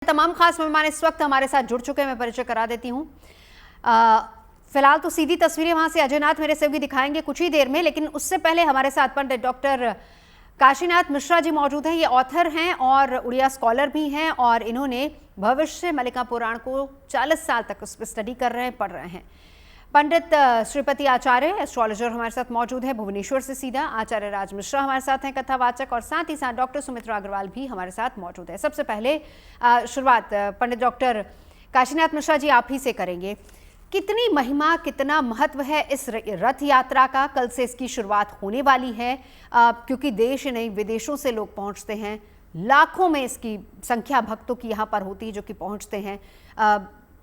तमाम खास मेहमान इस वक्त हमारे साथ जुड़ चुके हैं, मैं परिचय करा देती हूँ। फिलहाल तो सीधी तस्वीरें वहां से अजयनाथ मेरे सेवगी दिखाएंगे कुछ ही देर में, लेकिन उससे पहले हमारे साथ पंडित डॉक्टर काशीनाथ मिश्रा जी मौजूद हैं। ये ऑथर हैं और उड़िया स्कॉलर भी हैं और इन्होंने भविष्य मल्लिका पुराण को 40 साल तक उस पर स्टडी कर रहे हैं, पढ़ रहे हैं। पंडित श्रीपति आचार्य एस्ट्रोलॉजर हमारे साथ मौजूद है भुवनेश्वर से सीधा। आचार्य राज मिश्रा हमारे साथ हैं कथावाचक, और साथ ही साथ डॉक्टर सुमित्रा अग्रवाल भी हमारे साथ मौजूद है। सबसे पहले शुरुआत पंडित डॉक्टर काशीनाथ मिश्रा जी आप ही से करेंगे। कितनी महिमा, कितना महत्व है इस रथ यात्रा का? कल से इसकी शुरुआत होने वाली है, क्योंकि देश नहीं विदेशों से लोग पहुंचते हैं। लाखों में इसकी संख्या भक्तों की यहाँ पर होती है जो कि पहुंचते हैं।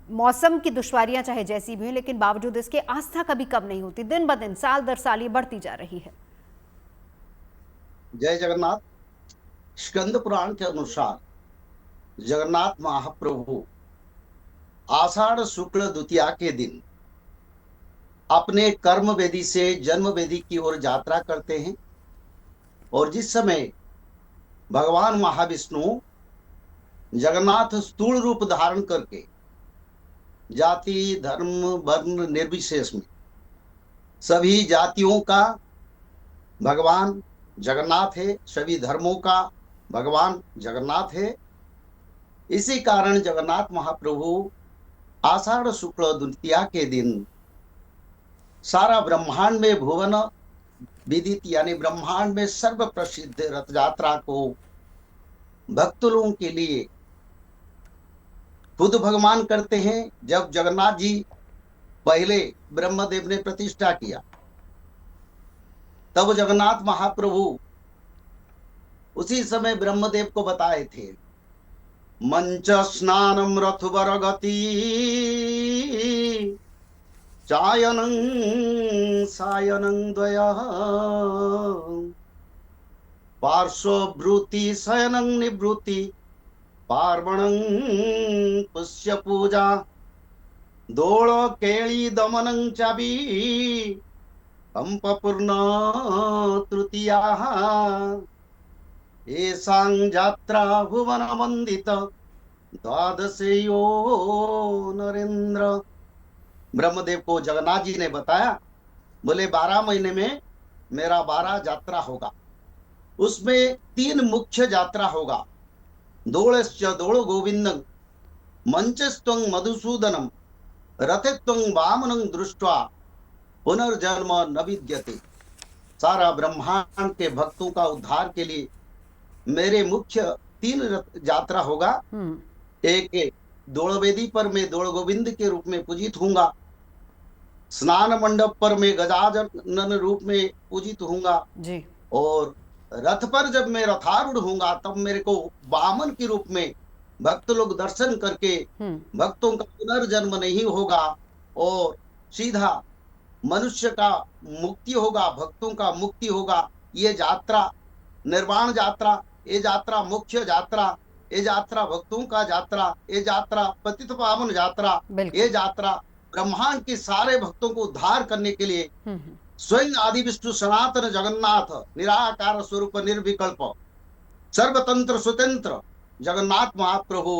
मौसम की दुश्वारियां चाहे जैसी भी हो, लेकिन बावजूद इसके आस्था कभी कम नहीं होती। दिन ब दिन, साल दर साल ये बढ़ती जा रही है। जय जगन्नाथ। स्कंद पुराण के अनुसार जगन्नाथ महाप्रभु आषाढ़ शुक्ल द्वितीया के दिन अपने कर्म वेदी से जन्म वेदी की ओर यात्रा करते हैं, और जिस समय भगवान महाविष्णु जगन्नाथ स्थूल रूप धारण करके जाति धर्म वर्ण निर्विशेष में सभी जातियों का भगवान जगन्नाथ है, सभी धर्मों का भगवान जगन्नाथ है। इसी कारण जगन्नाथ महाप्रभु आषाढ़ शुक्ल द्वितीया के दिन सारा ब्रह्मांड में भुवन विदित यानी ब्रह्मांड में सर्व प्रसिद्ध रथ यात्रा को भक्त लोगों के लिए खुद भगवान करते हैं। जब जगन्नाथ जी पहले ब्रह्मदेव ने प्रतिष्ठा किया, तब जगन्नाथ महाप्रभु उसी समय ब्रह्मदेव को बताए थे, मंच स्नानम रथुवर गति चायनं सायनं द्वयः पार्श्वभृति शयनं निवृत्ति पार्वणं पुष्य पूजा दोल केळी दमनं चाबी कंपपूर्ण तृतीया एषां यात्रा भुवन वंदित द्वादशेयो नरेंद्र। ब्रह्मदेव को जगन्नाथ जी ने बताया, बोले 12 महीने में मेरा 12 यात्रा होगा, उसमें 3 मुख्य यात्रा होगा। दोलश्च दोल गोविंदं मंचस्त्वं मधुसूदनम रथित्वं वामनं दृष्ट्वा पुनर्जन्म न विद्यते। सारा ब्रह्मांड के भक्तों का उद्धार के लिए मेरे मुख्य 3 यात्रा होगा। एक दोल वेदी पर मैं दोल गोविंद के रूप में पूजित होऊंगा, स्नान मंडप पर मैं गजानन रूप में पूजित होऊंगा जी, और रथ पर जब मैं रथारूढ़ होऊंगा तब मेरे को वामन के रूप में भक्त लोग दर्शन करके भक्तों का पुनर्जन्म नहीं होगा और सीधा मनुष्य का मुक्ति होगा, भक्तों का मुक्ति होगा। ये यात्रा निर्वाण यात्रा, ये यात्रा मुख्य यात्रा, ये यात्रा भक्तों का यात्रा, ये यात्रा पतित पावन यात्रा, ये यात्रा ब्रह्मांड के सारे भक्तों को उद्धार करने के लिए स्वयं आदि विष्णु सनातन जगन्नाथ निराकार स्वरूप निर्विकल्प सर्वतंत्र स्वतंत्र जगन्नाथ महाप्रभु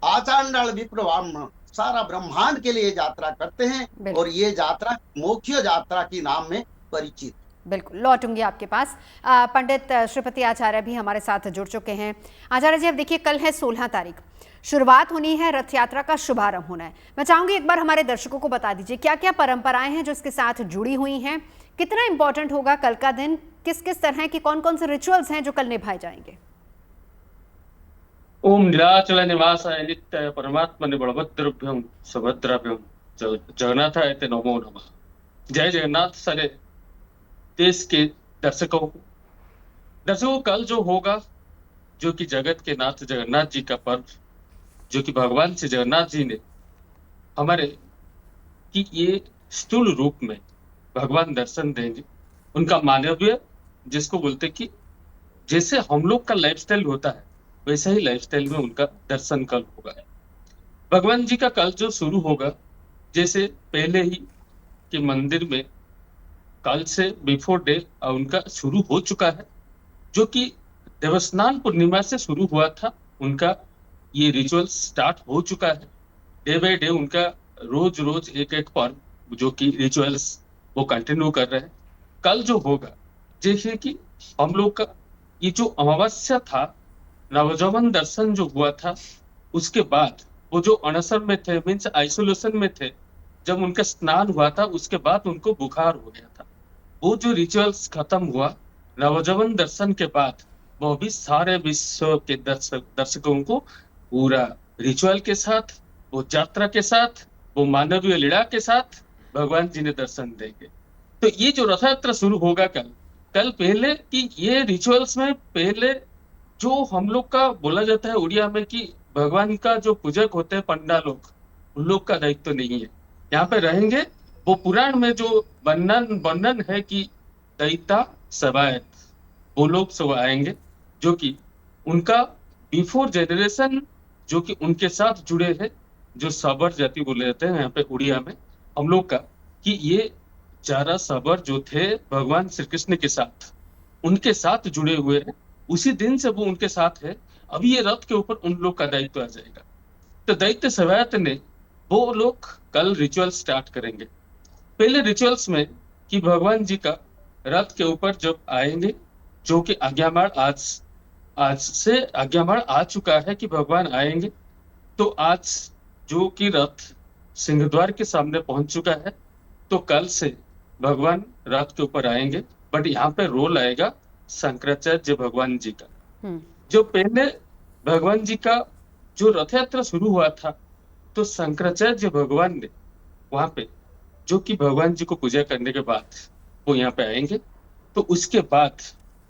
आचांडाल विप्र ब्राह्मण सारा ब्रह्मांड के लिए यात्रा करते हैं, और ये यात्रा मुख्य यात्रा की नाम में परिचित। बिल्कुल, लौटूंगी आपके पास। पंडित श्रीपति आचार्य भी हमारे साथ जुड़ चुके हैं। आचार्य जी, अब देखिए कल है 16 तारीख, शुरुआत होनी है, रथ यात्रा का शुभारंभ होना है। मैं चाहूंगी एक बार हमारे दर्शकों को बता दीजिए क्या क्या परंपराएं हैं जो इसके साथ जुड़ी हुई हैं, कितना इंपॉर्टेंट होगा कल का दिन, किस किस तरह के कौन कौन से रिचुअल्स हैं जो कल निभाए जाएंगे। ओम नीलाचल निवासाय नित्याय परमात्मने बलभद्रभ्यं सुभद्राभ्यं जगन्नाथाय ते नमो नमः। जय जगन्नाथ। सारे देश के दर्शकों कल जो होगा, जो कि जगत के नाथ जगन्नाथ जी का पर्व, जो कि भगवान श्री जगन्नाथ जी ने हमारे कि ये स्थूल रूप में भगवान दर्शन देंगे। उनका मानवीय जिसको बोलते कि जैसे हम लोग का लाइफस्टाइल होता है वैसा ही लाइफस्टाइल में उनका दर्शन कल होगा। भगवान जी का कल जो शुरू होगा, जैसे पहले ही कि मंदिर में कल से बिफोर डे उनका शुरू हो चुका है, जो कि देवस्नान पूर्णिमा से शुरू हुआ था उनका ये रिचुअल स्टार्ट हो चुका है। डे बाय डे उनका रोज रोज एक एक पर्व जो कि रिचुअल्स वो कंटिन्यू कर रहे हैं। कल जो होगा, देखिए कि हम लोग का ये जो अमावस्या था, नवजौवन दर्शन जो हुआ था, उसके बाद वो जो अनशन में थे, मीन्स आइसोलेशन में थे, जब उनका स्नान हुआ था उसके बाद उनको बुखार हो गया था। वो जो रिचुअल्स खत्म हुआ नवजौवन दर्शन के बाद, वो भी सारे विश्व के दर्शकों को पूरा रिचुअल के साथ, वो यात्रा के साथ, वो मानवीय लीला के साथ भगवान जी ने दर्शन देंगे। तो ये जो रथ यात्रा शुरू होगा कल, पहले कि ये रिचुअल्स में पहले जो हम लोग का बोला जाता है उड़िया में कि भगवान का जो पूजक होते हैं पंडा लोग, उन लोग का दायित्व तो नहीं है। यहाँ पे रहेंगे वो पुराण में जो वर्णन है कि दैता सवायत, वो लोग सब आएंगे जो कि उनका बिफोर जनरेशन जो कि उनके साथ जुड़े हैं, जो साबर जाति बोले जाते हैं यहाँ पे उड़िया में हम लोग का, कि ये चारा साबर जो थे भगवान श्री कृष्ण के साथ, उनके साथ जुड़े हुए हैं। उसी दिन से वो उनके साथ है। अभी ये रथ के ऊपर उन लोग का दायित्व आ जाएगा। तो दैत्य सवायत ने वो लोग कल रिचुअल स्टार्ट करेंगे। पहले रिचुअल्स में कि भगवान जी का रथ के ऊपर जब आएंगे, जो कि आज्ञामाड़ आज से आज्ञामाड़ आ चुका है कि भगवान आएंगे, तो आज जो कि रथ सिंहद्वार के सामने पहुंच चुका है, तो कल से भगवान रथ के ऊपर आएंगे। बट यहाँ पे रोल आएगा शंकराचार्य भगवान जी का। जो पहले भगवान जी का जो रथ यात्रा शुरू हुआ था, तो शंकराचार्य भगवान ने वहां पे जो कि भगवान जी को पूजा करने के बाद वो यहाँ पे आएंगे। तो उसके बाद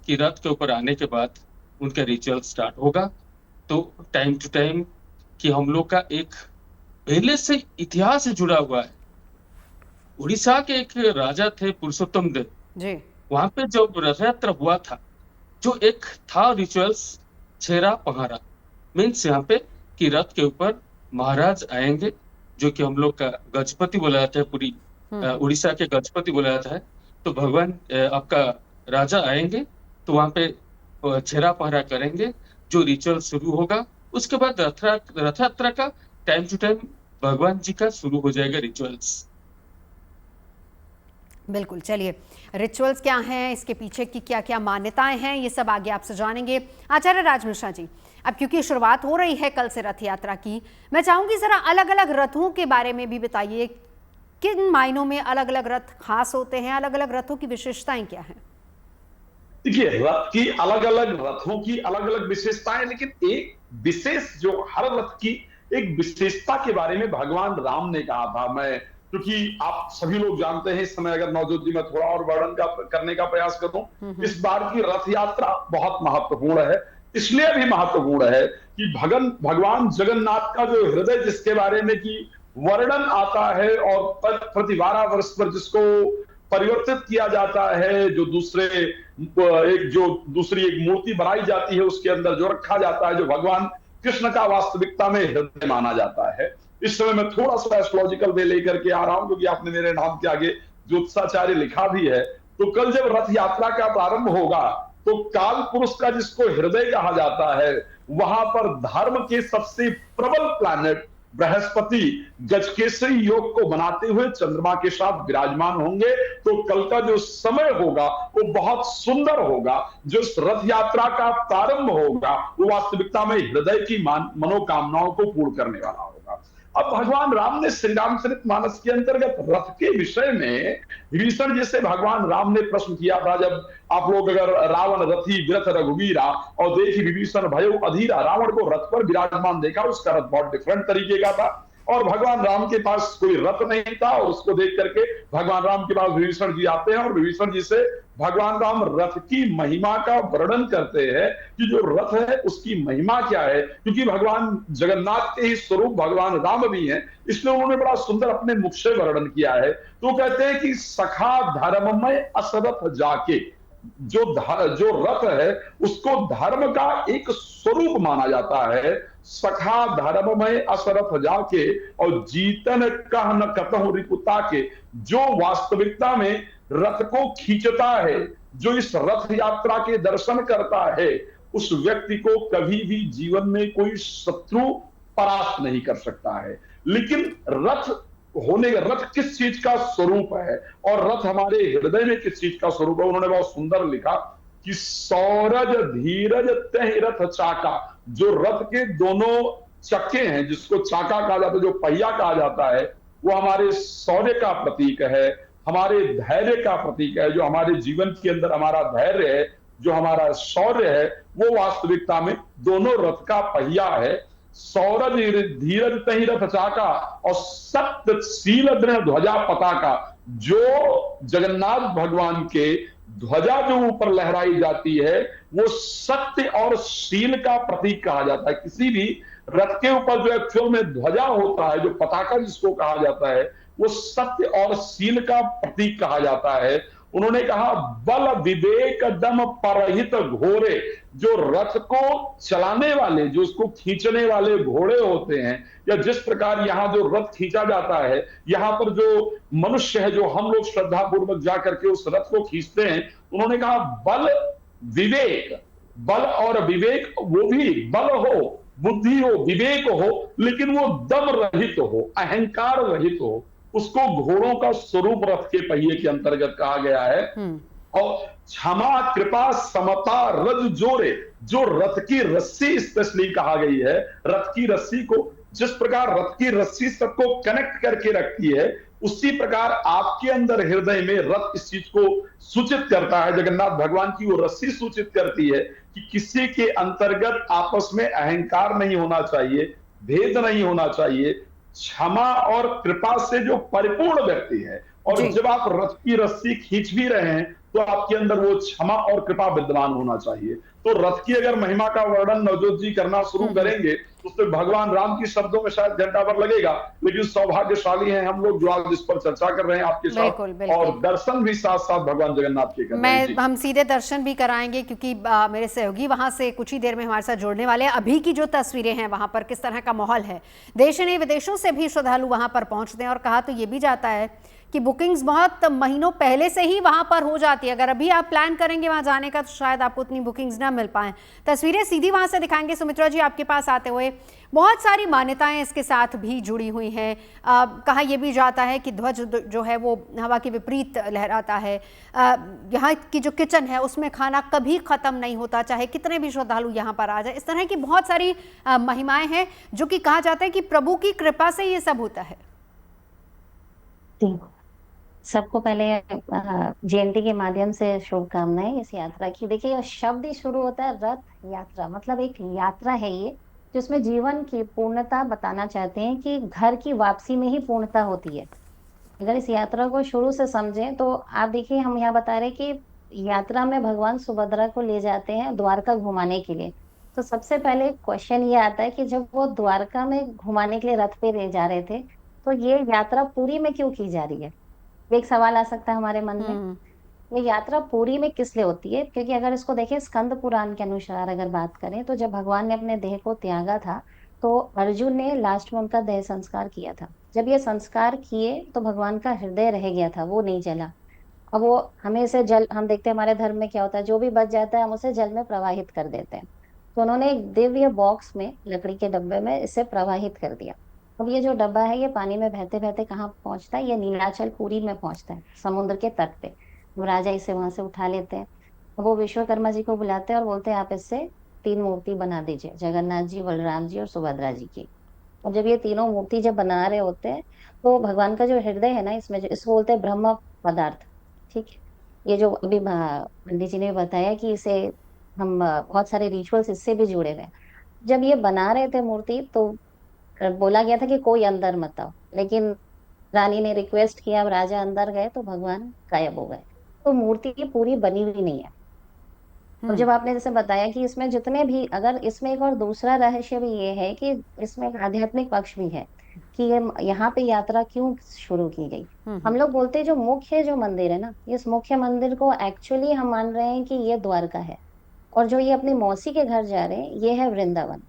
कि रथ के ऊपर आने के बाद उनका रिचुअल स्टार्ट होगा। तो टाइम टू टाइम कि हम लोग का एक पहले से इतिहास से जुड़ा हुआ है। उड़ीसा के एक राजा थे पुरुषोत्तम देव जी। वहां पे जब रथ यात्रा हुआ था, जो एक था रिचुअल्स छेरा पहारा, मीन्स यहाँ पे कि रथ के ऊपर महाराज आएंगे, जो कि हम लोग का गजपति बोला जाता है, पूरी उड़ीसा के गजपति बोला जाता है। तो भगवान आपका राजा आएंगे, तो वहां पे छेरा पहरा करेंगे, जो रिचुअल शुरू होगा। उसके बाद रथ यात्रा का टाइम टू टाइम भगवान जी का शुरू हो जाएगा रिचुअल्स। बिल्कुल, चलिए रिचुअल्स क्या हैं, इसके पीछे की क्या क्या मान्यताएं हैं, ये सब आगे आपसे जानेंगे। आचार्य राज मिश्रा जी, अब क्योंकि शुरुआत हो रही है कल से रथ यात्रा की, मैं चाहूंगी जरा अलग अलग रथों के बारे में भी बताइए। किन मायनों में अलग अलग रथ खास होते हैं, अलग अलग रथों की विशेषताएं क्या हैं? देखिए, रथ की अलग अलग रथों की अलग अलग विशेषताएं, लेकिन एक विशेष जो हर रथ की एक विशेषता के बारे में भगवान राम ने कहा था। मैं क्योंकि आप सभी लोग जानते हैं, इस समय अगर नवजोत जी में थोड़ा और वर्णन करने का प्रयास करूं, इस बार की रथ यात्रा बहुत महत्वपूर्ण है। इसलिए भी महत्वपूर्ण है कि भगवान जगन्नाथ का जो हृदय जिसके बारे में कि वर्णन आता है और प्रति 12 वर्ष पर जिसको परिवर्तित किया जाता है, जो दूसरी एक मूर्ति बनाई जाती है, उसके अंदर जो रखा जाता है, जो भगवान कृष्ण का वास्तविकता में हृदय माना जाता है। इस समय मैं थोड़ा सा एस्ट्रोलॉजिकल वे लेकर के आ रहा हूं, क्योंकि आपने मेरे नाम के आगे ज्योतिषाचार्य लिखा भी है। तो कल जब रथ यात्रा का प्रारंभ होगा, तो काल पुरुष का जिसको हृदय कहा जाता है, वहां पर धर्म के सबसे प्रबल प्लैनेट बृहस्पति गजकेसरी योग को बनाते हुए चंद्रमा के साथ विराजमान होंगे। तो कल का जो समय होगा वो बहुत सुंदर होगा। जो रथ यात्रा का प्रारंभ होगा वो वास्तविकता में हृदय की मनोकामनाओं को पूर्ण करने वाला होगा। अब भगवान राम ने श्री रामचरितमानस के अंतर्गत रथ के विषय में विभीषण जी से भगवान राम ने प्रश्न किया था। जब आप लोग अगर रावण रथी विरथ रघुवीरा और देखी विभीषण भयो अधीरा, रावण को रथ पर विराजमान देखा, उसका रथ बहुत डिफरेंट तरीके का था और भगवान राम के पास कोई रथ नहीं था। और उसको देख करके भगवान राम के पास विभीषण जी आते हैं और विभीषण जी से भगवान राम रथ की महिमा का वर्णन करते हैं कि जो रथ है उसकी महिमा क्या है। क्योंकि भगवान जगन्नाथ के ही स्वरूप भगवान राम भी हैं, इसलिए उन्होंने बड़ा सुंदर अपने मुख से वर्णन किया है। तो कहते हैं कि सखा धर्ममय असरथ जाके, जो रथ है उसको धर्म का एक स्वरूप माना जाता है। सखा धर्ममय असरथ जाके और जीतन कह न कतहु रिपुता के, जो वास्तविकता में रथ को खींचता है, जो इस रथ यात्रा के दर्शन करता है, उस व्यक्ति को कभी भी जीवन में कोई शत्रु परास्त नहीं कर सकता है। लेकिन रथ किस चीज का स्वरूप है और रथ हमारे हृदय में किस चीज का स्वरूप है, उन्होंने बहुत सुंदर लिखा कि सौरज धीरज तहि रथ चाका। जो रथ के दोनों चक्के हैं, जिसको चाका कहा जाता है, जो पहिया कहा जाता है, वो हमारे शौर्य का प्रतीक है, हमारे धैर्य का प्रतीक है। जो हमारे जीवन के अंदर हमारा धैर्य है, जो हमारा शौर्य है, वो वास्तविकता में दोनों रथ का पहिया है। सौरज धीरज तहि रथ चाका और सत्यशील दृढ़ ध्वजा पताका। जो जगन्नाथ भगवान के ध्वजा जो ऊपर लहराई जाती है, वो सत्य और शील का प्रतीक कहा जाता है। किसी भी रथ के ऊपर जो एक्चुअल में ध्वजा होता है, जो पताका जिसको कहा जाता है, वो सत्य और शील का प्रतीक कहा जाता है। उन्होंने कहा बल विवेक दम परहित घोड़े। जो रथ को चलाने वाले, जो उसको खींचने वाले घोड़े होते हैं, या जिस प्रकार यहाँ जो रथ खींचा जाता है, यहाँ पर जो मनुष्य है, जो हम लोग श्रद्धा पूर्वक जाकर के उस रथ को खींचते हैं, उन्होंने कहा बल विवेक, बल और विवेक, वो भी बल हो, बुद्धि हो, विवेक हो, लेकिन वो दम रहित हो, अहंकार रहित हो। उसको घोड़ों का स्वरूप रथ के पहिए के अंतर्गत कहा गया है। और क्षमा कृपा समता रज जोरे। जो रथ की रस्सी स्पेशली कहा गई है, रथ की रस्सी को, जिस प्रकार रथ की रस्सी सबको कनेक्ट करके रखती है, उसी प्रकार आपके अंदर हृदय में रथ इस चीज को सूचित करता है। जगन्नाथ भगवान की वो रस्सी सूचित करती है कि किसी के अंतर्गत आपस में अहंकार नहीं होना चाहिए, भेद नहीं होना चाहिए, क्षमा और कृपा से जो परिपूर्ण व्यक्ति है। और जब आप रथ की रस्सी खींच भी रहे हैं, तो आपके अंदर वो क्षमा और कृपा विद्यमान होना चाहिए। तो रथ की अगर महिमा का वर्णन नवजोत जी करना शुरू करेंगे, तो उसमें भगवान राम की शब्दों में शायद घंटा भर लगेगा, लेकिन सौभाग्यशाली हैं हम लोग जो आज इस पर चर्चा कर रहे हैं आपके साथ। बिल्कुल, बिल्कुल। और दर्शन भी साथ साथ भगवान जगन्नाथ के कर रहे हैं। हम सीधे दर्शन भी कराएंगे, क्योंकि मेरे सहयोगी वहां से कुछ ही देर में हमारे साथ जुड़ने वाले हैं। अभी की जो तस्वीरें हैं वहां पर किस तरह का माहौल है, देश नहीं विदेशों से भी श्रद्धालु वहां पर पहुंचते हैं। और कहा तो ये भी जाता है कि बुकिंग्स बहुत महीनों पहले से ही वहां पर हो जाती है। अगर अभी आप प्लान करेंगे वहां जाने का, तो शायद आपको उतनी बुकिंग्स ना मिल पाएं। तस्वीरें सीधी वहां से दिखाएंगे सुमित्रा जी आपके पास आते हुए। बहुत सारी मान्यताएं इसके साथ भी जुड़ी हुई हैं। कहा यह भी जाता है कि ध्वज जो है वो हवा के विपरीत लहराता है। यहाँ की जो किचन है उसमें खाना कभी ख़त्म नहीं होता, चाहे कितने भी श्रद्धालु यहाँ पर आ जाए। इस तरह की बहुत सारी महिमाएं हैं, जो कि कहा जाता है कि प्रभु की कृपा से ये सब होता है। सबको पहले जयंती के माध्यम से शुभकामनाएं इस यात्रा की। देखिए, शब्द ही शुरू होता है रथ यात्रा, मतलब एक यात्रा है ये, जिसमें जीवन की पूर्णता बताना चाहते हैं कि घर की वापसी में ही पूर्णता होती है। अगर इस यात्रा को शुरू से समझें तो आप देखिए, हम यहाँ बता रहे कि यात्रा में भगवान सुभद्रा को ले जाते हैं द्वारका घुमाने के लिए। तो सबसे पहले क्वेश्चन ये आता है कि जब वो द्वारका में घुमाने के लिए रथ पे ले जा रहे थे, तो ये यात्रा पुरी में क्यों की जा रही है? एक सवाल आ सकता है हमारे मन में। ये यात्रा पुरी में किस लिए होती है? क्योंकि अगर इसको देखें स्कंद पुराण के अनुसार अगर बात करें, तो जब भगवान ने अपने देह को त्यागा था, तो अर्जुन ने लास्ट में उनका देह संस्कार किया था। जब ये संस्कार किए तो भगवान का हृदय रह गया था, वो नहीं जला। अब वो हमें इसे जल, हम देखते हैं हमारे धर्म में क्या होता है, जो भी बच जाता है हम उसे जल में प्रवाहित कर देते हैं। तो उन्होंने एक दिव्य बॉक्स में, लकड़ी के डब्बे में इसे प्रवाहित कर दिया। अब ये जो डब्बा है, ये पानी में बहते बहते कहाँ पहुंचता है? ये नीलाचल पुरी में पहुंचता है, समुद्र के तट पे। राजा इसे वहां से उठा लेते हैं। वो विश्वकर्मा जी को बुलाते हैं और बोलते हैं आप इससे 3 मूर्ति बना दीजिए, जगन्नाथ जी, बलराम जी और सुभद्रा जी की। और जब ये तीनों मूर्ति जब बना रहे होते हैं, तो भगवान का जो हृदय है ना, इसमें जो इसको बोलते हैं ब्रह्म पदार्थ, ठीक है। ये जो अभी पंडित जी ने बताया कि इसे हम बहुत सारे रिचुअल्स इससे भी जुड़े हुए हैं। जब ये बना रहे थे मूर्ति, तो बोला गया था कि कोई अंदर मत आओ, लेकिन रानी ने रिक्वेस्ट किया, अब राजा अंदर गए तो भगवान गायब हो गए। तो मूर्ति पूरी बनी हुई नहीं है। और जब आपने जैसे बताया कि इसमें जितने भी, अगर इसमें एक और दूसरा रहस्य भी ये है कि इसमें एक आध्यात्मिक पक्ष भी है कि ये यहाँ पे यात्रा क्यों शुरू की गई। हम लोग बोलते हैं जो मुख्य जो मंदिर है ना, इस मुख्य मंदिर को एक्चुअली हम मान रहे हैं कि ये द्वारका है, और जो ये अपनी मौसी के घर जा रहे हैं ये है वृंदावन।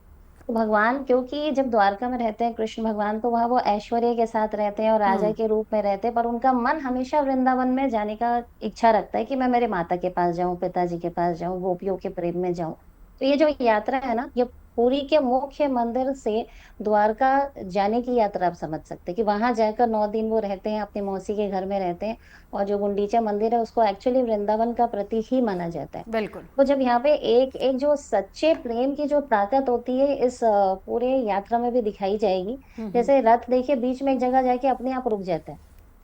तो भगवान, क्योंकि जब द्वारका में रहते हैं कृष्ण भगवान, तो वहाँ वो ऐश्वर्य के साथ रहते हैं और राजा के रूप में रहते हैं, पर उनका मन हमेशा वृंदावन में जाने का इच्छा रखता है कि मैं मेरे माता के पास जाऊं, पिताजी के पास जाऊं, गोपियों के प्रेम में जाऊं। तो ये जो यात्रा है ना, ये पुरी के मुख्य मंदिर से द्वारका जाने की यात्रा आप समझ सकते हैं कि वहां जाकर 9 दिन वो रहते हैं, अपनी मौसी के घर में रहते हैं। और जो गुंडीचा मंदिर है उसको एक्चुअली वृंदावन का प्रतीक ही माना जाता है। बिल्कुल। तो जब यहाँ पे एक एक जो सच्चे प्रेम की जो ताकत होती है इस पूरे यात्रा में भी दिखाई जाएगी। जैसे रथ देखिए बीच में एक जगह जाके अपने आप रुक जाता है।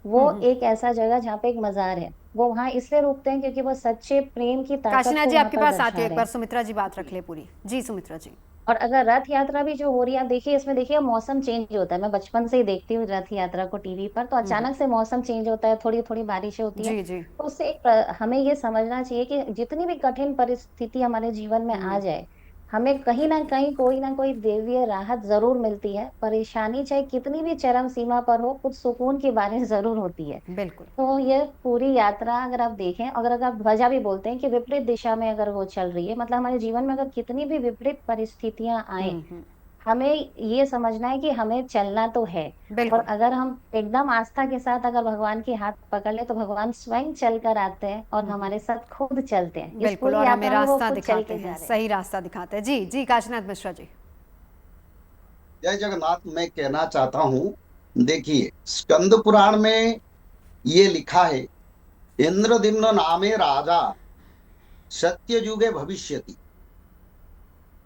वो एक ऐसा जगह जहाँ पे एक मजार है, वो वहां इसलिए रुकते हैं क्योंकि वो सच्चे प्रेम की ताकत काशीनाथ को जी वहां आपके पर पास आती दर्शा है, एक रहे बार हैं। सुमित्रा जी बात रख ले पूरी। जी सुमित्रा जी। और अगर रथ यात्रा भी जो हो रही है, आप देखिए इसमें देखिए मौसम चेंज होता है। मैं बचपन से ही देखती हूँ रथ यात्रा को टीवी पर, तो अचानक से मौसम चेंज होता है, थोड़ी थोड़ी बारिशें होती है। जी जी। तो उससे हमें ये समझना चाहिए कि जितनी भी कठिन परिस्थिति हमारे जीवन में आ जाए, हमें कहीं ना कहीं कोई ना कोई दैवीय राहत जरूर मिलती है। परेशानी चाहे कितनी भी चरम सीमा पर हो, कुछ सुकून की बारिश जरूर होती है। बिल्कुल। तो ये पूरी यात्रा अगर आप देखें, अगर आप ध्वजा भी बोलते हैं कि विपरीत दिशा में अगर वो चल रही है, मतलब हमारे जीवन में अगर कितनी भी विपरीत परिस्थितियां आए, हमें ये समझना है कि हमें चलना तो है। और बिल्कुल। अगर हम एकदम आस्था के साथ अगर भगवान की हाथ पकड़ ले, तो भगवान स्वयं चल कर आते हैं और हमारे साथ खुद चलते हैं। इस बिल्कुल, पूरी और हमें यात्रा में वो रास्ता खुद चल दिखाते के जा हैं, रहे हैं। सही रास्ता दिखाते हैं। जी जी काशीनाथ मिश्रा जी। जय जगन्नाथ। मैं कहना चाहता हूँ, देखिए स्कंद पुराण में ये लिखा है, इंद्रदिम्न नामे राजा सत्ययुगे भविष्यति।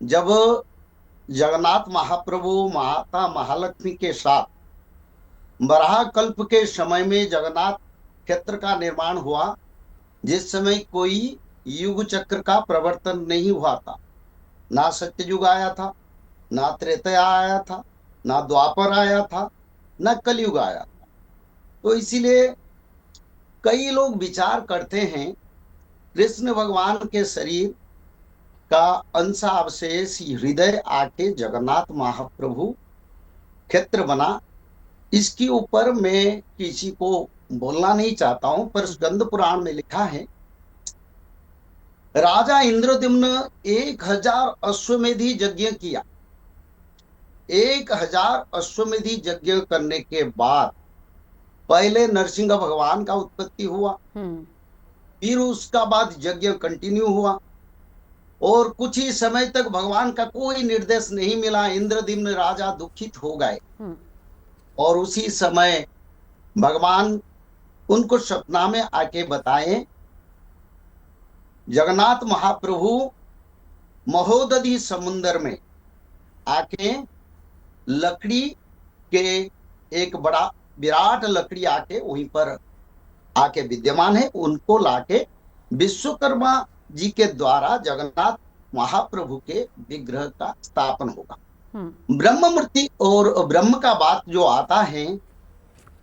जब जगन्नाथ महाप्रभु माता महालक्ष्मी के साथ वराह कल्प के समय में जगन्नाथ क्षेत्र का निर्माण हुआ, जिस समय कोई युग चक्र का प्रवर्तन नहीं हुआ था। ना सत्ययुग आया था, ना त्रेता आया था, ना द्वापर आया था, ना कलयुग आया था। तो इसीलिए कई लोग विचार करते हैं कृष्ण भगवान के शरीर का अंशावशेष हृदय आके जगन्नाथ महाप्रभु क्षेत्र बना। इसके ऊपर मैं किसी को बोलना नहीं चाहता हूं, पर स्कंद पुराण में लिखा है, राजा इंद्रद्युम्न 1000 अश्वमेधी यज्ञ किया। 1000 अश्वमेधी यज्ञ करने के बाद पहले नरसिंह भगवान का उत्पत्ति हुआ, फिर उसका बाद यज्ञ कंटिन्यू हुआ, और कुछ ही समय तक भगवान का कोई निर्देश नहीं मिला। इंद्रद्युम्न राजा दुखित हो गए, और उसी समय भगवान उनको सपना में आके बताए, जगन्नाथ महाप्रभु महोदधि समुद्र में आके लकड़ी के एक बड़ा विराट लकड़ी आके वहीं पर आके विद्यमान है। उनको लाके विश्वकर्मा जी के द्वारा जगन्नाथ महाप्रभु के विग्रह का स्थापन होगा। ब्रह्म मूर्ति और ब्रह्म का बात जो आता है,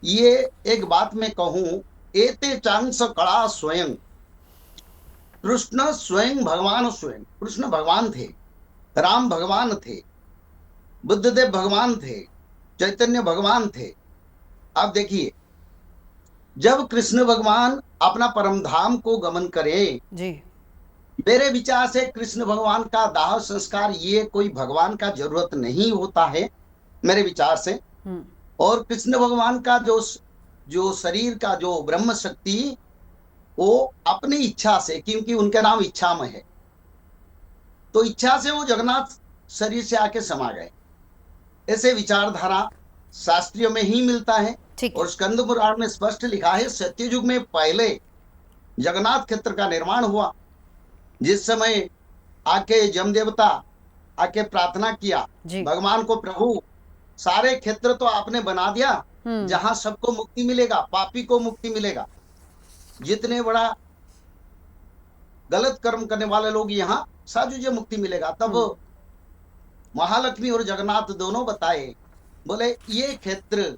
ये एक बात मैं कहूं, एते चांस कड़ा स्वयं, कृष्ण स्वयं भगवान, स्वयं कृष्ण भगवान थे, राम भगवान थे, बुद्धदेव भगवान थे, चैतन्य भगवान थे। अब देखिए, जब कृष्ण भगवान अपना परम धाम को गमन करे जी, मेरे विचार से कृष्ण भगवान का दाह संस्कार ये कोई भगवान का जरूरत नहीं होता है मेरे विचार से। और कृष्ण भगवान का जो शरीर का जो ब्रह्म शक्ति, वो अपनी इच्छा से, क्योंकि उनका नाम इच्छामय है, तो इच्छा से वो जगन्नाथ शरीर से आके समा गए। ऐसे विचारधारा शास्त्रियों में ही मिलता है। और स्कंद पुराण में स्पष्ट लिखा है, सत्ययुग में पहले जगन्नाथ क्षेत्र का निर्माण हुआ, जिस समय आके जम देवता आके प्रार्थना किया भगवान को, प्रभु सारे क्षेत्र तो आपने बना दिया जहां सबको मुक्ति मिलेगा, पापी को मुक्ति मिलेगा, जितने बड़ा गलत कर्म करने वाले लोग यहाँ साजुजे मुक्ति मिलेगा। तब महालक्ष्मी और जगन्नाथ दोनों बताए, बोले ये क्षेत्र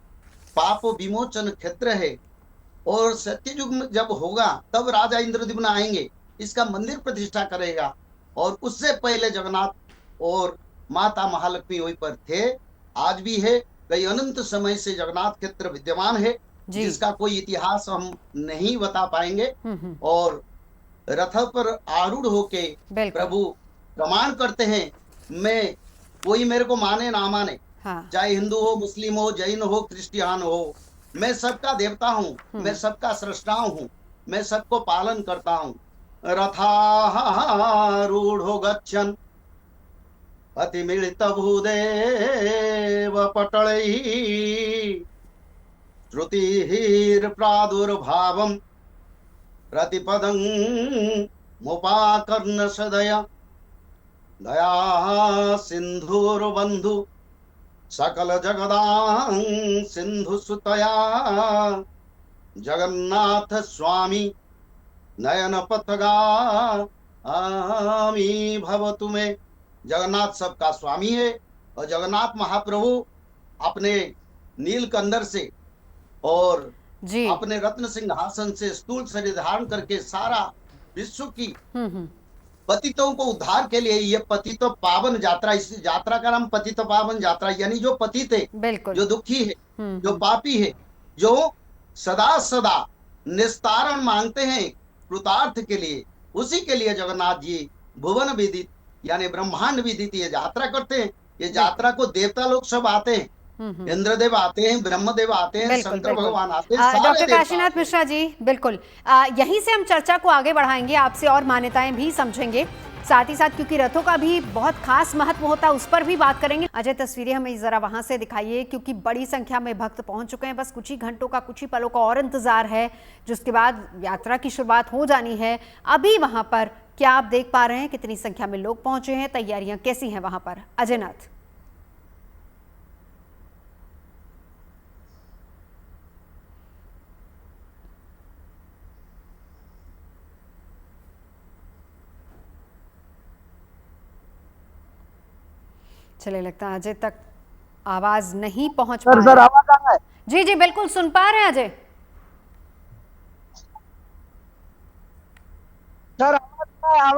पाप विमोचन क्षेत्र है, और सत्ययुग में जब होगा तब राजा इंद्रद्युम्न आएंगे, इसका मंदिर प्रतिष्ठा करेगा। और उससे पहले जगन्नाथ और माता महालक्ष्मी वहीं पर थे, आज भी है। कई अनंत समय से जगन्नाथ क्षेत्र विद्यमान है, जिसका कोई इतिहास हम नहीं बता पाएंगे। और रथ पर आरूढ़ होके प्रभु प्रमाण करते हैं, मैं कोई मेरे को माने ना माने, चाहे हिंदू हो, मुस्लिम हो, जैन हो, क्रिश्चियन हो, मैं सबका देवता हूँ, मैं सबका सृष्टा हूँ, मैं सबको पालन करता हूँ। रथारूढ़ो गच्छन् अतिमिलित भूदेव पटलैः श्रुतिर्प्रादुर्भावम् प्रतिपदं मुपाकर्ण्य सदय दया सिन्धुर्बन्धु सकल जगदां सिंधु सुतया जगन्नाथ स्वामी नयन पथगा आमी भवतु में। जगन्नाथ सबका स्वामी है और जगन्नाथ महाप्रभु अपने नीलकंदर से और जी अपने रत्न सिंहासन से स्थूल शरीर धारण करके सारा विश्व की पतितों को उद्धार के लिए ये पतित पावन यात्रा, इस यात्रा का नाम पतित पावन यात्रा, यानी जो पतित है, बिल्कुल जो दुखी है, जो पापी है, जो सदा सदा निस्तारण मांगते हैं कृतार्थ के लिए, उसी के लिए जगन्नाथ जी भुवन विदित यानी ब्रह्मांड विदित ये यात्रा करते हैं। ये यात्रा को देवता लोग सब आते हैं, इंद्रदेव आते हैं, ब्रह्मदेव आते हैं, बिल्कुल, शंकर बिल्कुल। भगवान आते हैं, सारे डॉक्टर देवता काशीनाथ आते हैं। मिश्रा जी, बिल्कुल यहीं से हम चर्चा को आगे बढ़ाएंगे, आपसे और मान्यताएं भी समझेंगे, साथ ही साथ क्योंकि रथों का भी बहुत खास महत्व होता है, उस पर भी बात करेंगे। अजय, तस्वीरें हमें जरा वहां से दिखाइए, क्योंकि बड़ी संख्या में भक्त पहुंच चुके हैं। बस कुछ ही घंटों का, कुछ ही पलों का और इंतजार है, जिसके बाद यात्रा की शुरुआत हो जानी है। अभी वहां पर क्या आप देख पा रहे हैं, कितनी संख्या में लोग पहुंचे हैं, तैयारियां कैसी हैं वहां पर? अजय नाथ। चलिए, लगता है अजय तक आवाज नहीं पहुंच पा सर आवाज आ रहा है? जी जी बिल्कुल सुन पा रहे हैं अजय। सर आवाज आ रहा है?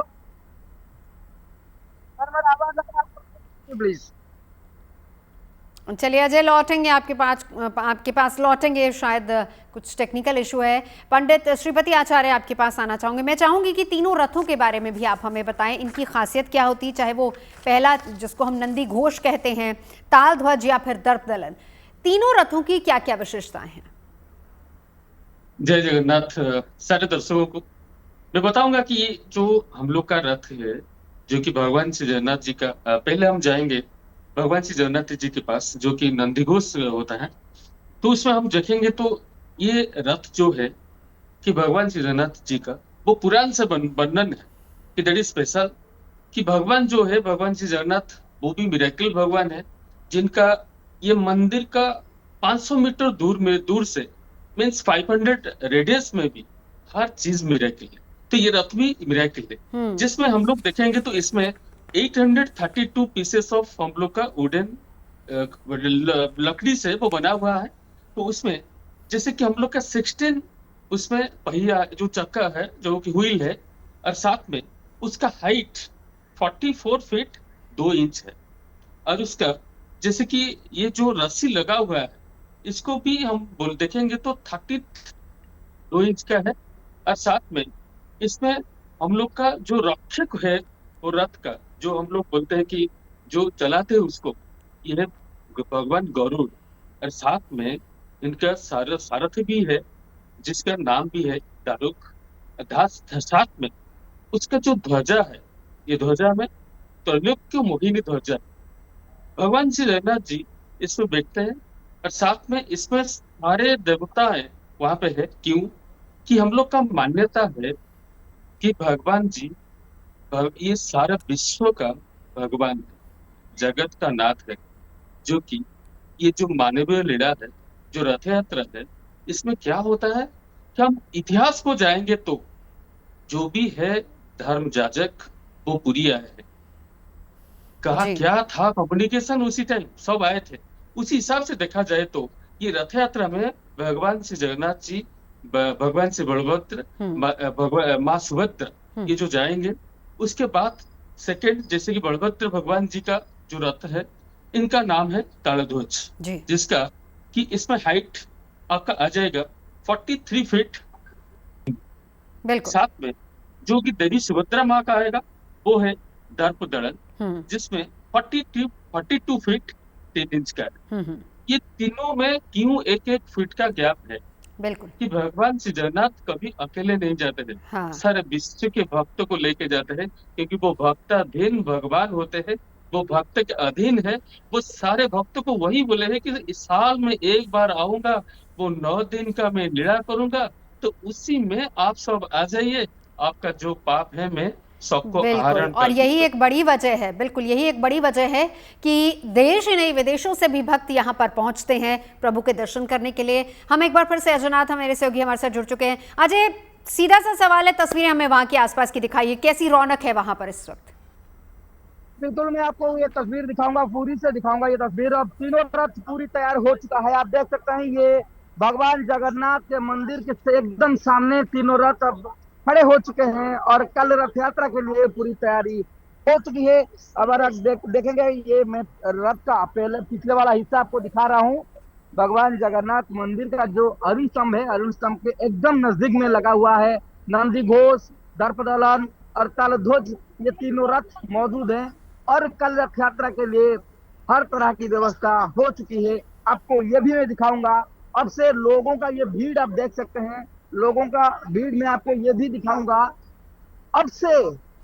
सर मेरा आवाज आ रहा है? प्लीज। चलिए अजय, लौटेंगे आपके पास लौटेंगे, शायद कुछ टेक्निकल इशू है। पंडित श्रीपति आचार्य आपके पास आना चाहूंगे। मैं चाहूंगी कि तीनों रथों के बारे में भी आप हमें बताएं, इनकी खासियत क्या होती है, चाहे वो पहला जिसको हम नंदी घोष कहते हैं, ताल ध्वज या फिर दर्प दलन, तीनों रथों की क्या क्या विशेषताएं हैं? जय जगन्नाथ। सारे दर्शकों को मैं बताऊंगा कि ये जो हम लोग का रथ है, जो कि भगवान श्री जगन्नाथ जी का, पहले हम जाएंगे भगवान श्री जगन्नाथ जी के पास, जो कि नंदीघोष होता है। तो उसमें हम देखेंगे तो ये रथ जो है कि भगवान श्री जगन्नाथ जी का वो पुराण से वर्णन है कि दैट इज स्पेशल, कि भगवान जो है, भगवान श्री जगन्नाथ वो भी मिरेकल भगवान है, जिनका ये मंदिर का 500 मीटर दूर से मीन्स 500 रेडियस में भी हर चीज मिरेकल है। तो ये रथ भी मिरेकल है, जिसमें हम लोग देखेंगे तो इसमें 832 पीसेस ऑफ हम लोग का वुडन लकड़ी से वो बना हुआ है। तो उसमें जैसे कि हम लोग का 16 उसमें पहिया जो चक्का है, जो कि व्हील है, और साथ में उसका हाइट 44 फीट 2 इंच है। और उसका जैसे कि ये जो रस्सी लगा हुआ है, इसको भी हम देखेंगे तो 32 इंच का है। और साथ में इसमें हम लोग का जो रक्षक है वो रथ का, जो हम लोग बोलते हैं कि जो चलाते हैं उसको, यह भगवान गरुड़। और साथ में इनका सारथी भी है, जिसका नाम भी है दारुक। साथ में उसका जो ध्वजा है, ये ध्वजा में त्रैलोक्य मोहिनी ध्वजा, भगवान श्री जगन्नाथ जी इसमें बैठते हैं। और साथ में इसमें सारे देवता है वहां पे है। क्यों कि हम लोग का मान्यता है कि भगवान जी ये सारा विश्व का भगवान है, जगत का नाथ है। जो कि ये जो मानवीय लीला है, जो रथ यात्रा है, इसमें क्या होता है कि हम इतिहास को जाएंगे तो जो भी है धर्म जाजक वो पूरी आए हैं। कहा क्या था कम्युनिकेशन, उसी टाइम सब आए थे। उसी हिसाब से देखा जाए तो ये रथ यात्रा में भगवान श्री जगन्नाथ जी, भगवान श्री बलभद्र, माँ सुभद्रा, ये जो जाएंगे। उसके बाद सेकंड, जैसे कि बलभद्र भगवान जी का जो रथ है, इनका नाम है तालध्वज, जिसका कि इसमें हाइट आपका आ जाएगा 43 फीट। साथ में जो कि देवी सुभद्रा माँ का आएगा वो है दर्प दलन, जिसमें 42 फीट 3 इंच का है। ये तीनों में क्यों 1-1 फीट का गैप है? बिल्कुल कि भगवान श्री जगन्नाथ कभी अकेले नहीं जाते थे। सारे विश्व के भक्तों को लेके जाते हैं, क्योंकि वो भक्ताधीन भगवान होते हैं। वो भक्त के अधीन है। वो सारे भक्तों को वही बोले हैं कि इस साल में एक बार आऊंगा, वो 9 दिन का मैं लीला करूंगा, तो उसी में आप सब आ जाइए, आपका जो पाप है मैं सबको बिल्कुल, आहरण और कर यही दूंगा। एक बड़ी वजह है, बिल्कुल यही एक बड़ी वजह है कि देश ही नहीं विदेशों से भी भक्त यहाँ पर पहुंचते हैं प्रभु के दर्शन करने के लिए। हम एक बार फिर से अजयनाथ, हम मेरे सहयोगी हमारे साथ जुड़ चुके हैं। अजय, सीधा सा सवाल है, तस्वीरें हमें वहां के आसपास की दिखाइए, कैसी रौनक है वहां पर इस वक्त? बिल्कुल, मैं आपको ये तस्वीर दिखाऊंगा, पूरी से दिखाऊंगा ये तस्वीर। अब तीनों रथ पूरी तैयार हो चुका है, आप देख सकते हैं। ये भगवान जगन्नाथ के मंदिर के से एकदम सामने तीनों रथ अब खड़े हो चुके हैं और कल रथ यात्रा के लिए पूरी तैयारी हो चुकी है। अगर आप देखेंगे, ये मैं रथ का पहले पिछले वाला हिस्सा आपको दिखा रहा हूँ। भगवान जगन्नाथ मंदिर का जो अरुण स्तंभ है, अरुण स्तंभ के एकदम नजदीक में लगा हुआ है नंदी घोष, दर्पदलन और तालध्वज, ये तीनों रथ मौजूद हैं और कल रथ यात्रा के लिए हर तरह की व्यवस्था हो चुकी है। आपको ये भी मैं दिखाऊंगा। अब से लोगों का ये भीड़ आप देख सकते हैं, लोगों का भीड़ में आपको ये भी दिखाऊंगा। अब से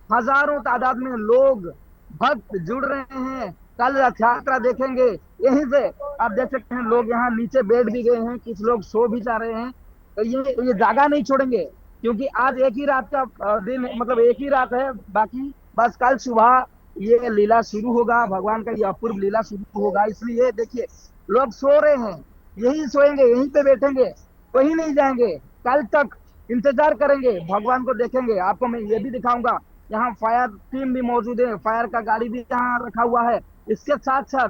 हजारों तादाद में लोग भक्त जुड़ रहे हैं, कल रथ यात्रा देखेंगे। यहीं से आप देख सकते हैं, लोग यहाँ नीचे बैठ भी गए हैं, कुछ लोग सो भी जा रहे हैं। तो ये जगह नहीं छोड़ेंगे, क्योंकि आज एक ही रात का दिन, मतलब एक ही रात है बाकी। बस कल सुबह ये लीला शुरू होगा, भगवान का ये अपूर्व लीला शुरू होगा। इसलिए देखिए, लोग सो रहे हैं, यही सोएंगे, यहीं पे बैठेंगे, कहीं नहीं जाएंगे, कल तक इंतजार करेंगे, भगवान को देखेंगे। आपको मैं ये भी दिखाऊंगा, यहाँ फायर टीम भी मौजूद है, फायर का गाड़ी भी यहाँ रखा हुआ है। इसके साथ साथ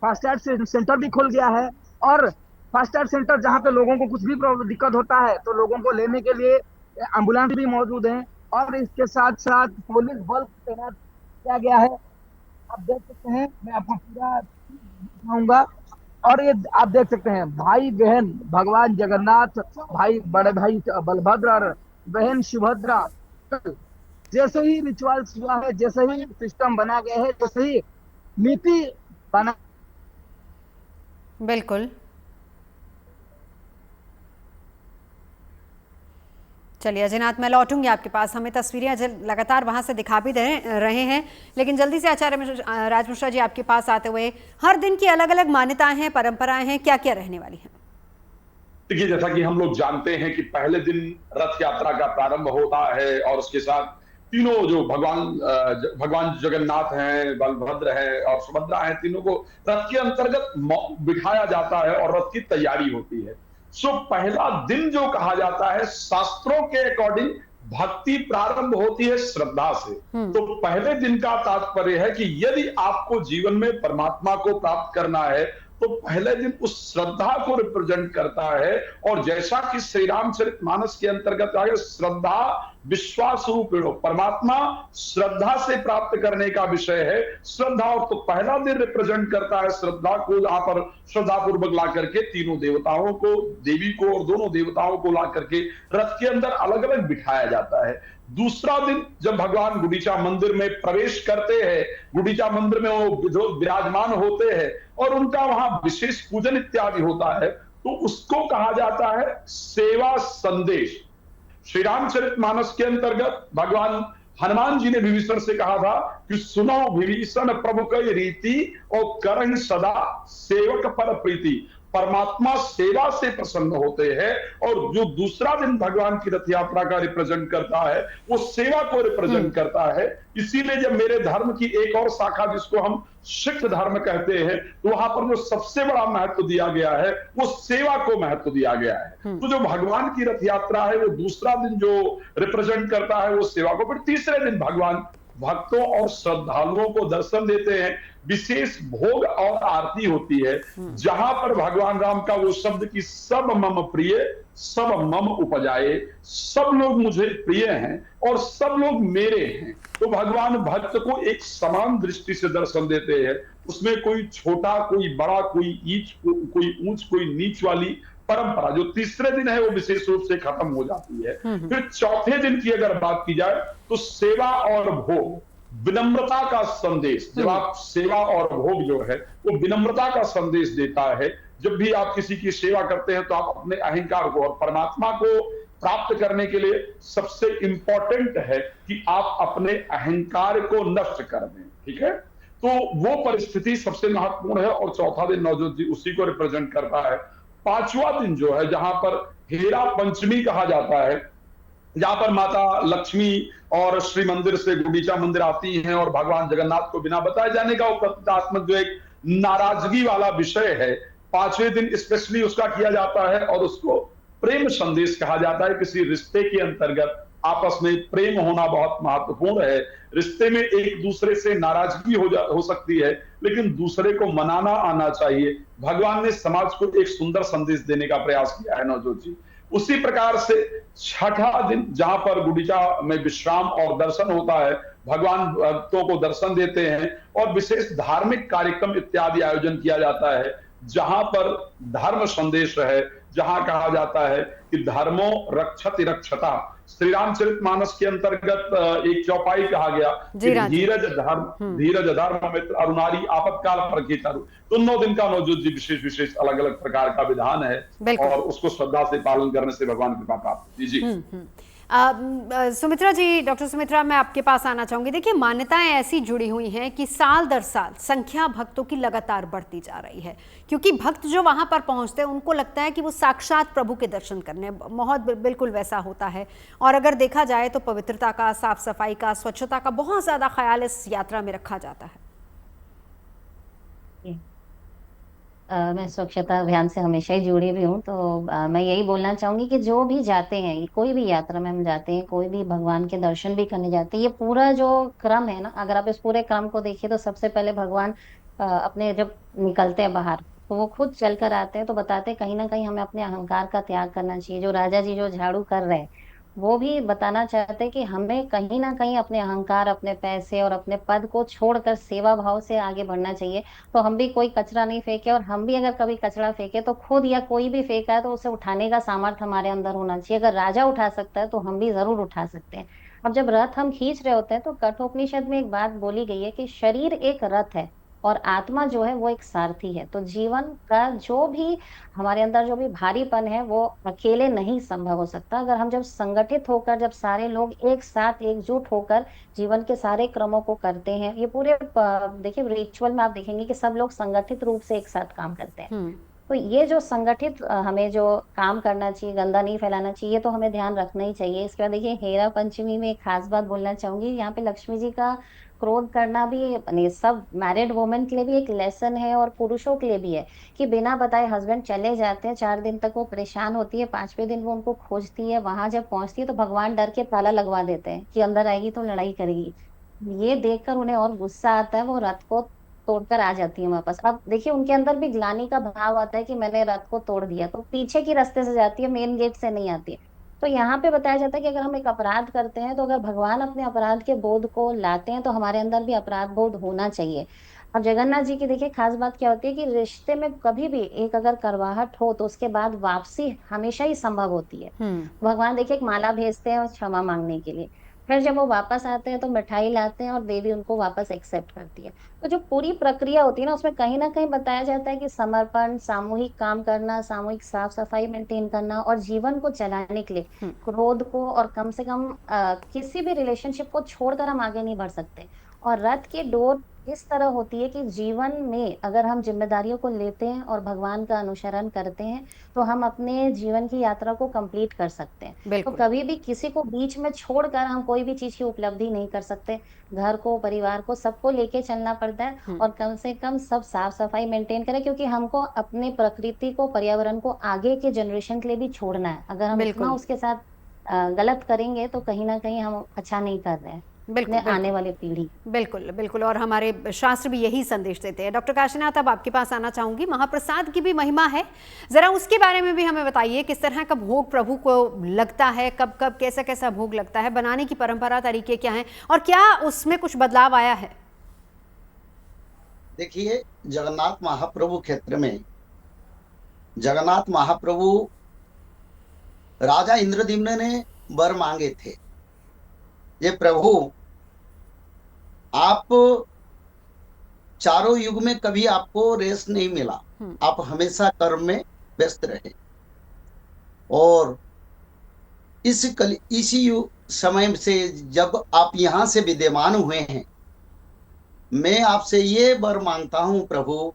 फास्टैग सेंटर भी खुल गया है, और फास्टैग सेंटर जहाँ पे लोगों को कुछ भी दिक्कत होता है तो लोगों को लेने के लिए एम्बुलेंस भी मौजूद है, और इसके साथ साथ पुलिस बल तैनात किया गया है। आप देख सकते हैं, मैं आपको पूरा दिखाऊंगा। और ये आप देख सकते हैं, भाई बहन भगवान जगन्नाथ, भाई बड़े भाई बलभद्र और बहन सुभद्रा, जैसे ही रिचुअल्स हुआ है, जैसे ही सिस्टम बना गया है, जैसे ही नीति बना। बिल्कुल, चलिए अजयनाथ, मैं लौटूंगी आपके पास। हमें तस्वीरें अजय लगातार वहां से दिखा भी रहे हैं, लेकिन जल्दी से आचार्य राज मिश्रा जी आपके पास आते हुए, हर दिन की अलग अलग मान्यताएं हैं, परंपराएं हैं, क्या क्या रहने वाली हैं? देखिए, जैसा कि हम लोग जानते हैं कि पहले दिन रथ यात्रा का प्रारंभ होता है और उसके साथ तीनों जो भगवान जगन्नाथ हैं, बलभद्र हैं और सुभद्रा हैं, तीनों को रथ के अंतर्गत बिठाया जाता है और रथ की तैयारी होती है। सो पहला दिन जो कहा जाता है, शास्त्रों के अकॉर्डिंग भक्ति प्रारंभ होती है श्रद्धा से। तो पहले दिन का तात्पर्य है कि यदि आपको जीवन में परमात्मा को प्राप्त करना है तो पहले दिन उस श्रद्धा को रिप्रेजेंट करता है। और जैसा कि श्री रामचरितमानस के अंतर्गत आगे, श्रद्धा विश्वास रूपिणो, परमात्मा श्रद्धा से प्राप्त करने का विषय है। श्रद्धा, और तो पहला दिन रिप्रेजेंट करता है श्रद्धा को, जहां पर श्रद्धा पूर्वक ला करके तीनों देवताओं को, देवी को और दोनों देवताओं को ला करके रथ के अंदर अलग अलग बिठाया जाता है। दूसरा दिन जब भगवान गुंडीचा मंदिर में प्रवेश करते हैं, गुंडीचा मंदिर में वो जो विराजमान होते हैं और उनका वहां विशेष पूजन इत्यादि होता है, तो उसको कहा जाता है सेवा संदेश। श्री रामचरितमानस के अंतर्गत भगवान हनुमान जी ने विभीषण से कहा था कि सुनो विभीषण प्रभु कई रीति और करहि सदा सेवक पर प्रीति। परमात्मा सेवा से प्रसन्न होते हैं, और जो दूसरा दिन भगवान की रथ यात्रा का रिप्रेजेंट करता है वो सेवा को रिप्रेजेंट करता है। इसीलिए जब मेरे धर्म की एक और शाखा जिसको हम सिख धर्म कहते हैं, तो वहां पर जो सबसे बड़ा महत्व दिया गया है वो सेवा को महत्व दिया गया है। तो जो भगवान की रथ यात्रा है वो दूसरा दिन जो रिप्रेजेंट करता है वो सेवा को। फिर तीसरे दिन भगवान भक्तों और श्रद्धालुओं को दर्शन देते हैं, विशेष भोग और आरती होती है, जहां पर भगवान राम का वो शब्द की सब मम प्रिय सब मम उपजाए, सब लोग मुझे प्रिय हैं और सब लोग मेरे हैं। तो भगवान भक्त को एक समान दृष्टि से दर्शन देते हैं, उसमें कोई छोटा कोई बड़ा, कोई ऊंच कोई नीच वाली परंपरा जो तीसरे दिन है वो विशेष रूप से खत्म हो जाती है। फिर चौथे दिन की अगर बात की जाए तो सेवा और भोग, विनम्रता का संदेश। जब आप सेवा और भोग जो है वो विनम्रता का संदेश देता है। जब भी आप किसी की सेवा करते हैं तो आप अपने अहंकार को, और परमात्मा को प्राप्त करने के लिए सबसे इंपॉर्टेंट है कि आप अपने अहंकार को नष्ट कर दें। ठीक है, तो वो परिस्थिति सबसे महत्वपूर्ण है। और चौथा दिन नवजोत जी उसी को रिप्रेजेंट करता है। पांचवा दिन जो है, जहां पर हेरा पंचमी कहा जाता है, जहां पर माता लक्ष्मी और श्री मंदिर से गुंडीचा मंदिर आती हैं और भगवान जगन्नाथ को बिना बताए जाने का वो प्रतीकात्मक जो एक नाराजगी वाला विषय है, पांचवें दिन स्पेशली उसका किया जाता है और उसको प्रेम संदेश कहा जाता है। किसी रिश्ते के अंतर्गत आपस में प्रेम होना बहुत महत्वपूर्ण है। रिश्ते में एक दूसरे से नाराजगी हो सकती है, लेकिन दूसरे को मनाना आना चाहिए। भगवान ने समाज को एक सुंदर संदेश देने का प्रयास किया है नवजोत जी। उसी प्रकार से छठा दिन, जहां पर गुंडीचा में विश्राम और दर्शन होता है, भगवान भक्तों को दर्शन देते हैं और विशेष धार्मिक कार्यक्रम इत्यादि आयोजन किया जाता है, जहां पर धर्म संदेश है, जहां कहा जाता है कि धर्मो रक्षति रक्षता। श्री रामचरितमानस के अंतर्गत एक चौपाई कहा गया जी कि राजी। धीरज धर्म मित्र अरुणारी आपत्काल पर की तरु। तो 9 दिन का नवजोत जी विशेष अलग अलग प्रकार का विधान है बिल्कुल। और उसको श्रद्धा से पालन करने से भगवान की कृपा प्राप्त होती। जी सुमित्रा जी, डॉक्टर सुमित्रा, मैं आपके पास आना चाहूंगी। देखिए, मान्यताएं ऐसी जुड़ी हुई हैं कि साल दर साल संख्या भक्तों की लगातार बढ़ती जा रही है, क्योंकि भक्त जो वहां पर पहुंचते हैं उनको लगता है कि वो साक्षात प्रभु के दर्शन करने। माहौल बिल्कुल वैसा होता है। और अगर देखा जाए तो पवित्रता का, साफ सफाई का, स्वच्छता का बहुत ज्यादा ख्याल इस यात्रा में रखा जाता है। मैं स्वच्छता अभियान से हमेशा ही जुड़ी हुई हूँ, तो मैं यही बोलना चाहूंगी कि जो भी जाते हैं, कोई भी यात्रा में हम जाते हैं, कोई भी भगवान के दर्शन भी करने जाते हैं, ये पूरा जो क्रम है ना, अगर आप इस पूरे क्रम को देखिए तो सबसे पहले भगवान अपने जब निकलते हैं बाहर तो वो खुद चल कर आते हैं, तो बताते हैं कहीं ना कहीं हमें अपने अहंकार का त्याग करना चाहिए। जो राजा जी जो झाड़ू कर रहे हैं वो भी बताना चाहते हैं कि हमें कहीं ना कहीं अपने अहंकार, अपने पैसे और अपने पद को छोड़कर सेवा भाव से आगे बढ़ना चाहिए। तो हम भी कोई कचरा नहीं फेंके, और हम भी अगर कभी कचरा फेंके तो खुद या कोई भी फेंका है तो उसे उठाने का सामर्थ्य हमारे अंदर होना चाहिए। अगर राजा उठा सकता है तो हम भी जरूर उठा सकते हैं। अब जब रथ हम खींच रहे होते हैं तो कठोपनिषद में एक बात बोली गई है कि शरीर एक रथ है और आत्मा जो है वो एक सारथी है। तो जीवन का जो भी हमारे अंदर जो भी भारीपन है वो अकेले नहीं संभव हो सकता। अगर हम जब संगठित होकर, जब सारे लोग एक साथ एकजुट होकर जीवन के सारे क्रमों को करते हैं, ये पूरे देखिए रिचुअल में आप देखेंगे कि सब लोग संगठित रूप से एक साथ काम करते हैं। तो ये जो संगठित हमें जो काम करना चाहिए, गंदा नहीं फैलाना चाहिए, तो हमें ध्यान रखना ही चाहिए। इसके बाद देखिए हेरा पंचमी में एक खास बात बोलना चाहूंगी, यहाँ पे लक्ष्मी जी का क्रोध करना भी सब मैरिड वुमेन के लिए भी एक लेसन है और पुरुषों के लिए भी है कि बिना बताए हस्बैंड चले जाते हैं, 4 दिन तक वो परेशान होती है, 5वें दिन वो उनको खोजती है, वहां जब पहुंचती है तो भगवान डर के ताला लगवा देते हैं कि अंदर आएगी तो लड़ाई करेगी। ये देखकर उन्हें और गुस्सा आता है, वो रथ को तोड़कर आ जाती है वापस। अब देखिए उनके अंदर भी ग्लानि का भाव आता है कि मैंने रथ को तोड़ दिया, तो पीछे की रास्ते से जाती है, मेन गेट से नहीं आती है। तो यहाँ पे बताया जाता है कि अगर हम एक अपराध करते हैं तो अगर भगवान अपने अपराध के बोध को लाते हैं तो हमारे अंदर भी अपराध बोध होना चाहिए। अब जगन्नाथ जी की देखिए खास बात क्या होती है कि रिश्ते में कभी भी एक अगर करवाहट हो तो उसके बाद वापसी हमेशा ही संभव होती है। भगवान देखिए एक माला भेजते हैं और क्षमा मांगने के लिए, फिर जब वो वापस आते हैं तो मिठाई लाते हैं और देवी उनको वापस एक्सेप्ट करती है। तो जो पूरी प्रक्रिया होती है ना, उसमें कहीं ना कहीं बताया जाता है कि समर्पण, सामूहिक काम करना, सामूहिक साफ सफाई मेंटेन करना और जीवन को चलाने के लिए क्रोध को और कम से कम किसी भी रिलेशनशिप को छोड़कर हम आगे नहीं बढ़ सकते। और रथ की डोर इस तरह होती है कि जीवन में अगर हम जिम्मेदारियों को लेते हैं और भगवान का अनुसरण करते हैं तो हम अपने जीवन की यात्रा को कंप्लीट कर सकते हैं। तो कभी भी किसी को बीच में छोड़कर हम कोई भी चीज की उपलब्धि नहीं कर सकते। घर को, परिवार को, सबको लेके चलना पड़ता है और कम से कम सब साफ सफाई मेंटेन करें, क्योंकि हमको अपने प्रकृति को, पर्यावरण को आगे के जनरेशन के लिए भी छोड़ना है। अगर हम इतना उसके साथ गलत करेंगे तो कहीं ना कहीं हम अच्छा नहीं कर रहे हैं आने वाली पीढ़ी। बिल्कुल बिल्कुल, और हमारे शास्त्र भी यही संदेश देते हैं। डॉक्टर काशीनाथ, अब आपके पास आना चाहूंगी। महाप्रसाद की भी महिमा है, जरा उसके बारे में भी हमें बताइए। किस तरह का भोग प्रभु को लगता है, कब कब कैसा कैसा भोग लगता है, बनाने की परंपरा, तरीके क्या हैं और क्या उसमें कुछ बदलाव आया है? देखिए, जगन्नाथ महाप्रभु क्षेत्र में जगन्नाथ महाप्रभु राजा इंद्रद्युम्न ने वर मांगे थे, ये प्रभु आप चारों युग में कभी आपको रेस्ट नहीं मिला, आप हमेशा कर्म में व्यस्त रहे और इसी समय से जब आप यहां से विद्यमान हुए हैं मैं आपसे ये वर मांगता हूं प्रभु,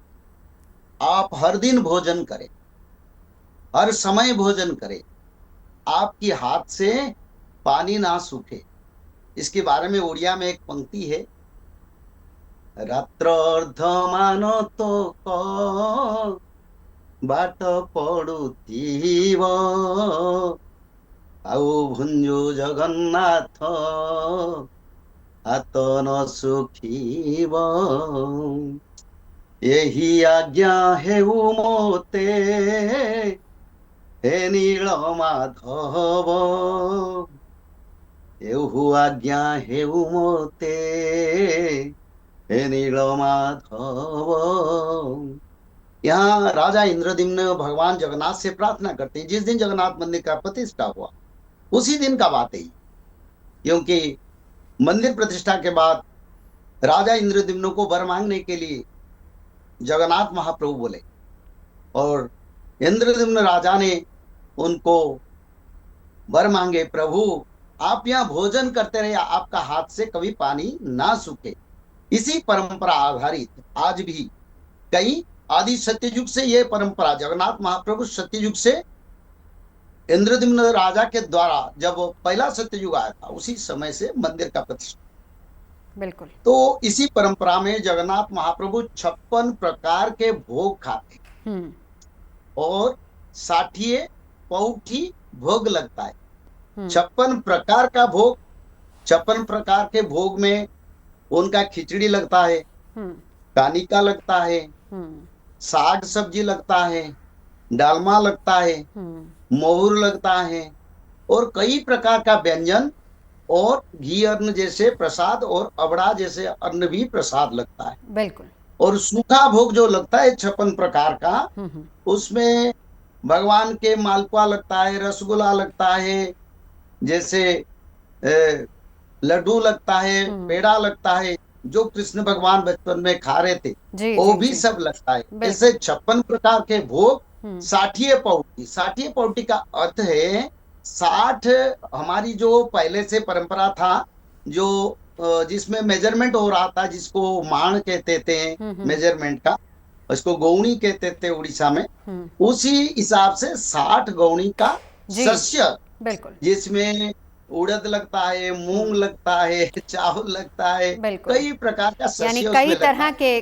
आप हर दिन भोजन करें, हर समय भोजन करें, आपकी हाथ से पानी ना सूखे। इसके बारे में उड़िया में एक पंक्ति है, रात्रर्धमान तो बाट पड़ुथिब आउ भुंजु जगन्नाथ हाथ न सुखिब। यही आज्ञा हेउ मोते हे नील माधव, एहु आज्ञा हेउ मोते हे नील माधव। यहाँ राजा इंद्रद्युम्न भगवान जगन्नाथ से प्रार्थना करते हैं। जिस दिन जगन्नाथ मंदिर का प्रतिष्ठा हुआ उसी दिन का बात है, क्योंकि मंदिर प्रतिष्ठा के बाद राजा इंद्रद्युम्न को वर मांगने के लिए जगन्नाथ महाप्रभु बोले, और इंद्रद्युम्न राजा ने उनको वर मांगे, प्रभु आप यहाँ भोजन करते रहे, आपका हाथ से कभी पानी ना सूखे। इसी परंपरा आधारित आज भी कई आदि सत्ययुग से ये परंपरा, जगन्नाथ महाप्रभु सत्ययुग से इंद्रद्युम्न राजा के द्वारा जब पहला सत्ययुग आया था उसी समय से मंदिर का प्रतिष्ठा। बिल्कुल। तो इसी परंपरा में जगन्नाथ महाप्रभु 56 प्रकार के भोग खाते और 60 पौठी भोग लगता है। 56 प्रकार का भोग, 56 प्रकार के भोग में उनका खिचड़ी लगता है, कानिका लगता है, साग सब्जी लगता है, डालमा लगता है, मोहर लगता है, और कई प्रकार का व्यंजन और घी अन्न जैसे प्रसाद और अबड़ा जैसे अन्न भी प्रसाद लगता है। बिल्कुल। और सूखा भोग जो लगता है 56 प्रकार का, उसमें भगवान के मालपुआ लगता है, रसगुल्ला लगता है, जैसे लड्डू लगता है, पेड़ा लगता है, जो कृष्ण भगवान बचपन में खा रहे थे वो भी सब लगता है। ऐसे 56 प्रकार के भोग, 60 पौटी। 60 पौटी का अर्थ है 60 हमारी जो पहले से परंपरा था, जो जिसमें मेजरमेंट हो रहा था, जिसको माण कहते थे मेजरमेंट का, उसको गौणी कहते थे उड़ीसा में, उसी हिसाब से 60 गौणी का शस्य, बिल्कुल, जिसमें उड़द लगता है, मूंग लगता है, चावल लगता है, कई प्रकार का शस्य, यानी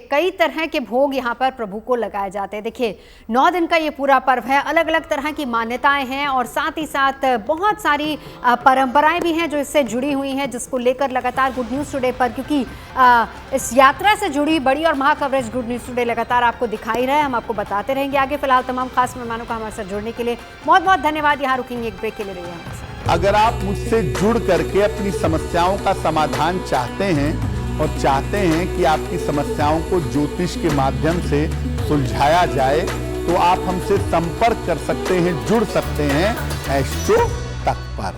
कई तरह के भोग यहाँ पर प्रभु को लगाए जाते हैं। देखिए 9 दिन का ये पूरा पर्व है, अलग अलग तरह की मान्यताएं हैं और साथ ही साथ बहुत सारी परंपराएं भी हैं जो इससे जुड़ी हुई हैं, जिसको लेकर लगातार गुड न्यूज़ टुडे पर, क्योंकि इस यात्रा से जुड़ी बड़ी और महा कवरेज गुड न्यूज़ टुडे लगातार आपको दिखाई रहा है, हम आपको बताते रहेंगे आगे। फिलहाल तमाम खास मेहमानों का हमारे साथ जुड़ने के लिए बहुत बहुत धन्यवाद। यहाँ रुकेंगे एक ब्रेक के लिए, रहिए हमारे साथ। अगर आप मुझसे जुड़ करके अपनी समस्याओं का समाधान चाहते हैं और चाहते हैं कि आपकी समस्याओं को ज्योतिष के माध्यम से सुलझाया जाए, तो आप हमसे संपर्क कर सकते हैं, जुड़ सकते हैं एस्ट्रो तक पर।